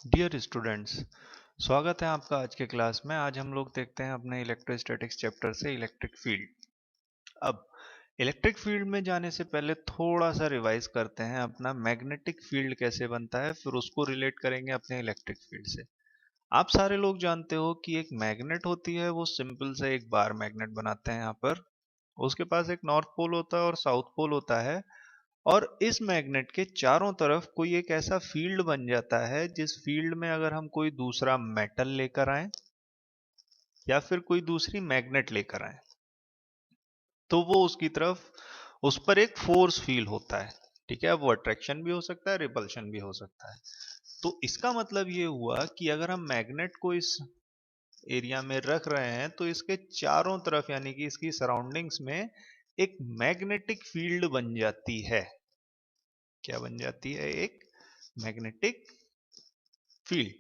Dear students, स्वागत है आपका आज के क्लास में। आज हम लोग देखते हैं अपने इलेक्ट्रोस्टैटिक्स चैप्टर से इलेक्ट्रिक फील्ड। अब इलेक्ट्रिक फील्ड में जाने से पहले थोड़ा सा रिवाइज करते हैं अपना मैग्नेटिक फील्ड कैसे बनता है, फिर उसको रिलेट करेंगे अपने इलेक्ट्रिक फील्ड से। आप सारे लोग जानते हो कि एक मैग्नेट होती है, वो सिंपल से एक बार मैग्नेट बनाते हैं यहाँ पर। उसके पास एक नॉर्थ पोल होता है और साउथ पोल होता है, और इस मैग्नेट के चारों तरफ कोई एक ऐसा फील्ड बन जाता है जिस फील्ड में अगर हम कोई दूसरा मेटल लेकर आए या फिर कोई दूसरी मैग्नेट लेकर आए तो वो उसकी तरफ उस पर एक फोर्स फील होता है। ठीक है, वो अट्रैक्शन भी हो सकता है, रिपल्शन भी हो सकता है। तो इसका मतलब ये हुआ कि अगर हम मैग्नेट को इस एरिया में रख रहे हैं तो इसके चारों तरफ यानी कि इसकी सराउंडिंग्स में एक मैग्नेटिक फील्ड बन जाती है। क्या बन जाती है? एक मैग्नेटिक फील्ड।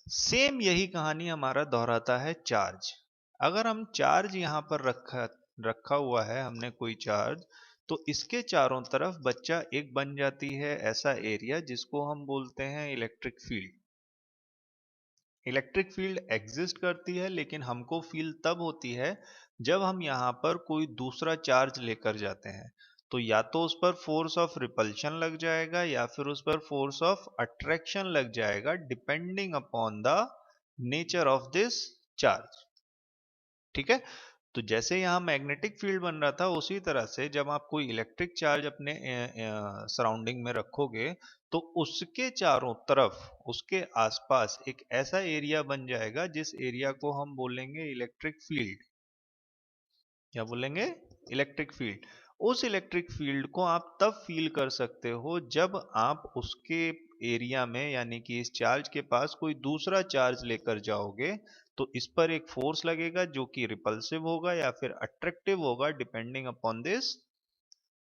सेम यही कहानी हमारा दोहराता है चार्ज। अगर हम चार्ज यहां पर रखा रखा हुआ है, हमने कोई चार्ज, तो इसके चारों तरफ बच्चा एक बन जाती है ऐसा एरिया जिसको हम बोलते हैं electric field. Electric field exist करती है, लेकिन हमको फील तब होती है जब हम यहाँ पर कोई दूसरा चार्ज लेकर जाते हैं। तो या तो उस पर फोर्स ऑफ रिपल्शन लग जाएगा या फिर उस पर फोर्स ऑफ अट्रैक्शन लग जाएगा, depending upon the nature of this charge. ठीक है, तो जैसे यहाँ मैग्नेटिक फील्ड बन रहा था, उसी तरह से जब आप कोई इलेक्ट्रिक चार्ज अपने सराउंडिंग में रखोगे तो उसके चारों तरफ, उसके आसपास एक ऐसा एरिया बन जाएगा जिस एरिया को हम बोलेंगे इलेक्ट्रिक फील्ड। क्या बोलेंगे? Electric field. उस इलेक्ट्रिक फील्ड को आप तब फील कर सकते हो जब आप उसके एरिया में यानी कि इस चार्ज के पास कोई दूसरा चार्ज लेकर जाओगे, तो इस पर एक फोर्स लगेगा जो कि रिपल्सिव होगा या फिर अट्रैक्टिव होगा, डिपेंडिंग अपॉन दिस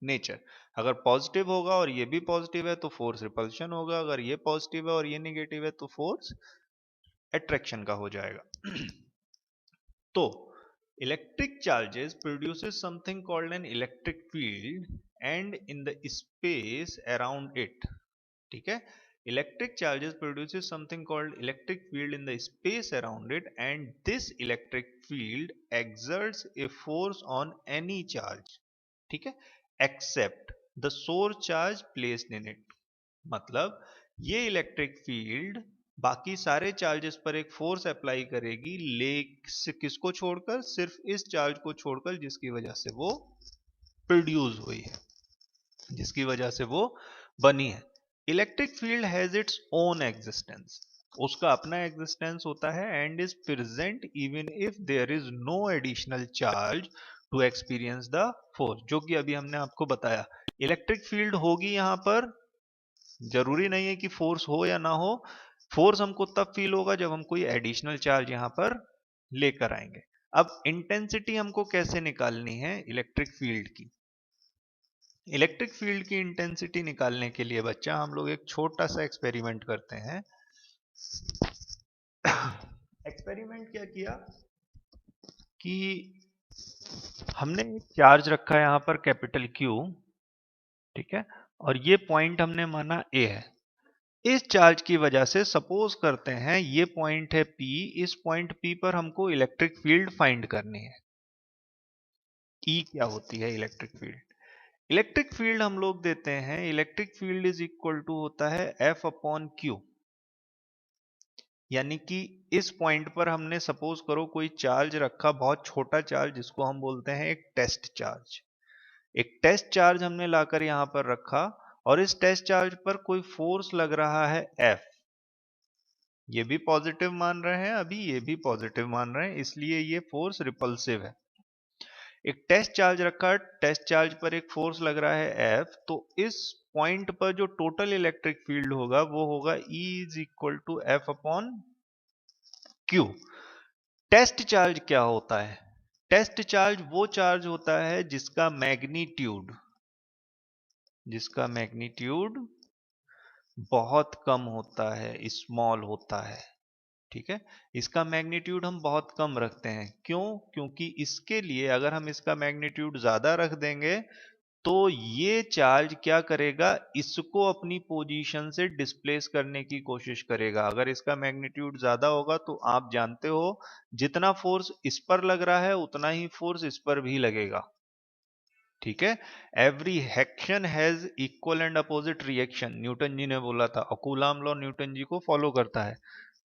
नेचर। अगर पॉजिटिव होगा और ये भी पॉजिटिव है तो फोर्स रिपल्शन होगा, अगर ये पॉजिटिव है और ये नेगेटिव है तो फोर्स अट्रैक्शन का हो जाएगा। तो electric charges produces something called an electric field and in the space around it. ठीक है, electric charges produces something called electric field in the space around it, and this electric field exerts a force on any charge, ठीक है, except the source charge placed in it। मतलब ये electric field बाकी सारे charges पर एक force apply करेगी, किसको छोड़कर? सिर्फ इस चार्ज को छोड़कर जिसकी वजह से वो प्रोड्यूस हुई है, जिसकी वजह से वो बनी है। Electric field has its own existence, उसका अपना एग्जिस्टेंस होता है, and is present even if there is no additional charge to experience the force, जो कि अभी हमने आपको बताया। इलेक्ट्रिक फील्ड होगी यहां पर, जरूरी नहीं है कि फोर्स हो या ना हो। फोर्स हमको तब फील होगा जब हम कोई एडिशनल चार्ज यहां पर लेकर आएंगे। अब इंटेंसिटी हमको कैसे निकालनी है इलेक्ट्रिक फील्ड की? इलेक्ट्रिक फील्ड की इंटेंसिटी निकालने के लिए बच्चा हम लोग एक छोटा सा एक्सपेरिमेंट करते हैं। एक्सपेरिमेंट क्या किया कि हमने एक चार्ज रखा है यहां पर कैपिटल क्यू, ठीक है, और ये पॉइंट हमने माना ए है। इस चार्ज की वजह से सपोज करते हैं ये पॉइंट है P, इस पॉइंट P पर हमको इलेक्ट्रिक फील्ड फाइंड करनी है। E क्या होती है इलेक्ट्रिक फील्ड? इलेक्ट्रिक फील्ड हम लोग देते हैं, electric field is equal to होता है F अपॉन क्यू। यानी कि इस पॉइंट पर हमने सपोज करो कोई चार्ज रखा, बहुत छोटा चार्ज, जिसको हम बोलते हैं एक टेस्ट चार्ज। एक टेस्ट चार्ज हमने लाकर यहां पर रखा और इस टेस्ट चार्ज पर कोई फोर्स लग रहा है F। ये भी पॉजिटिव मान रहे हैं, अभी ये भी पॉजिटिव मान रहे हैं, इसलिए ये फोर्स रिपल्सिव है। एक टेस्ट चार्ज रखा, टेस्ट चार्ज पर एक फोर्स लग रहा है F, तो इस पॉइंट पर जो टोटल इलेक्ट्रिक फील्ड होगा वो होगा E is equal to F upon Q। Test charge क्या होता है? टेस्ट चार्ज वो चार्ज होता है जिसका मैग्नीट्यूड बहुत कम होता है, स्मॉल होता है। ठीक है, इसका मैग्नीट्यूड हम बहुत कम रखते हैं। क्यों? क्योंकि इसके लिए अगर हम इसका मैग्नीट्यूड ज्यादा रख देंगे तो ये चार्ज क्या करेगा, इसको अपनी पोजीशन से डिस्प्लेस करने की कोशिश करेगा। अगर इसका मैग्नीट्यूड ज्यादा होगा तो आप जानते हो जितना फोर्स इस पर लग रहा है उतना ही फोर्स इस पर भी लगेगा। ठीक है, every action has equal and opposite reaction, Newton ji ने बोला था, और कूलाम लॉ न्यूटन जी को फॉलो करता है।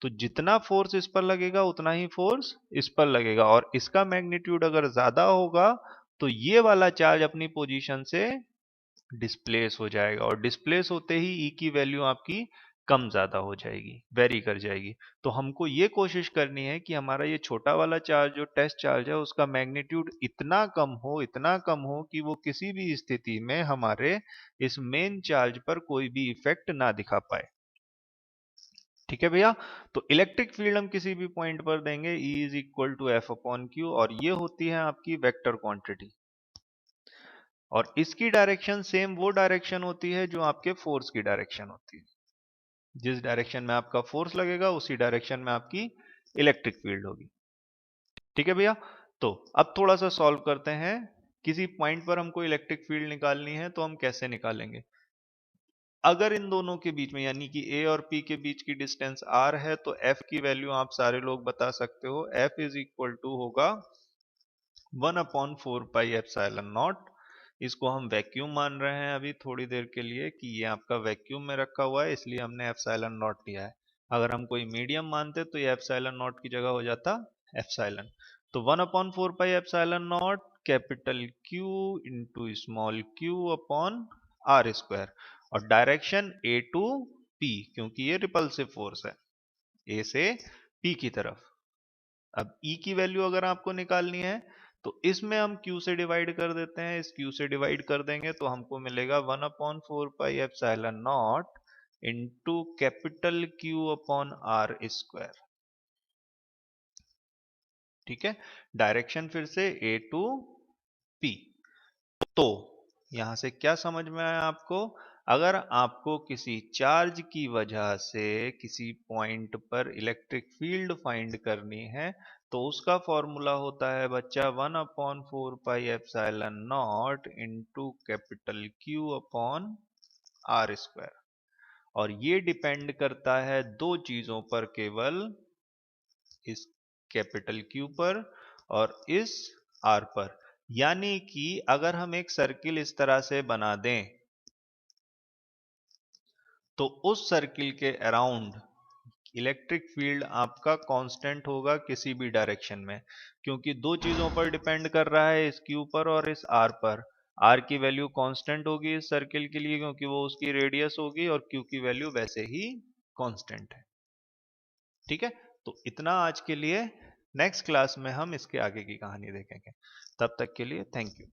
तो जितना फोर्स इस पर लगेगा उतना ही फोर्स इस पर लगेगा, और इसका मैग्नीट्यूड अगर ज्यादा होगा तो ये वाला चार्ज अपनी पोजीशन से डिस्प्लेस हो जाएगा, और डिस्प्लेस होते ही ई की वैल्यू आपकी कम ज्यादा हो जाएगी, वेरी कर जाएगी। तो हमको ये कोशिश करनी है कि हमारा ये छोटा वाला चार्ज जो टेस्ट चार्ज है उसका मैग्नीट्यूड इतना कम हो कि वो किसी भी स्थिति में हमारे इस मेन चार्ज पर कोई भी इफेक्ट ना दिखा पाए। ठीक है भैया, तो इलेक्ट्रिक फील्ड हम किसी भी पॉइंट पर देंगे E is equal to F upon Q, और ये होती है आपकी वेक्टर क्वांटिटी, और इसकी डायरेक्शन सेम वो डायरेक्शन होती है जो आपके फोर्स की डायरेक्शन होती है। जिस डायरेक्शन में आपका फोर्स लगेगा उसी डायरेक्शन में आपकी इलेक्ट्रिक फील्ड होगी। ठीक है भैया, तो अब थोड़ा सा सॉल्व करते हैं। किसी पॉइंट पर हमको इलेक्ट्रिक फील्ड निकालनी है तो हम कैसे निकालेंगे। अगर इन दोनों के बीच में यानी कि ए और पी के बीच की डिस्टेंस आर है तो एफ की वैल्यू आप सारे लोग बता सकते हो, एफ इज इक्वल टू होगा 1/4 पाई एप्सिलॉन नॉट। इसको हम वैक्यूम मान रहे हैं अभी थोड़ी देर के लिए कि ये आपका वैक्यूम में रखा हुआ है, इसलिए हमने एप्सिलॉन नॉट लिया है। अगर हम कोई मीडियम मानते तो ये एप्सिलॉन नॉट की जगह हो जाता एप्सिलॉन। तो 1/4 pi epsilon not capital Q into small Q upon R square, और डायरेक्शन ए टू पी क्योंकि ये रिपल्सिव फोर्स है, ए से पी की तरफ। अब E की वैल्यू अगर आपको निकालनी है तो इसमें हम Q से डिवाइड कर देते हैं, इस Q से डिवाइड कर देंगे तो हमको मिलेगा 1/4 pi epsilon not into capital Q upon R square. ठीक है, डायरेक्शन फिर से A टू P। तो यहां से क्या समझ में आया आपको, अगर आपको किसी चार्ज की वजह से किसी पॉइंट पर इलेक्ट्रिक फील्ड फाइंड करनी है तो उसका फॉर्मूला होता है बच्चा 1/4 pi epsilon not into capital Q upon R square. और ये डिपेंड करता है दो चीजों पर केवल, इस कैपिटल क्यू पर और इस आर पर। यानी कि अगर हम एक सर्किल इस तरह से बना दें तो उस सर्किल के अराउंड इलेक्ट्रिक फील्ड आपका कांस्टेंट होगा किसी भी डायरेक्शन में, क्योंकि दो चीजों पर डिपेंड कर रहा है, इस क्यू पर और इस आर पर। आर की वैल्यू कांस्टेंट होगी इस सर्किल के लिए क्योंकि वो उसकी रेडियस होगी, और क्यू की वैल्यू वैसे ही कांस्टेंट है। ठीक है, तो इतना आज के लिए। नेक्स्ट क्लास में हम इसके आगे की कहानी देखेंगे। तब तक के लिए थैंक यू।